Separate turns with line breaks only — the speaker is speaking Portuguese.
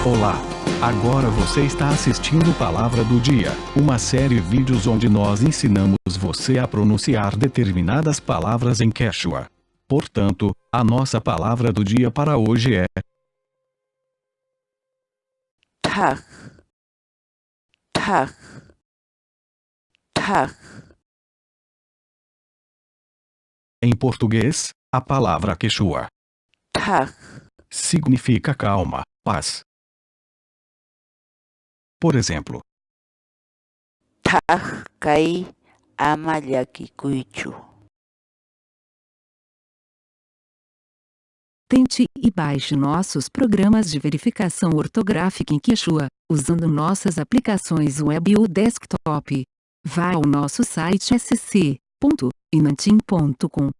Olá! Agora você está assistindo Palavra do Dia, uma série de vídeos onde nós ensinamos você a pronunciar determinadas palavras em Quechua. Portanto, a nossa palavra do dia para hoje é
Tag, tag, tag.
em português, a palavra Quechua
Tag,
significa calma, paz. Por exemplo,
tag kai amalhakikuichu.
Tente e baixe nossos programas de verificação ortográfica em Quechua, usando nossas aplicações web ou desktop. Vá ao nosso site sc.inantim.com.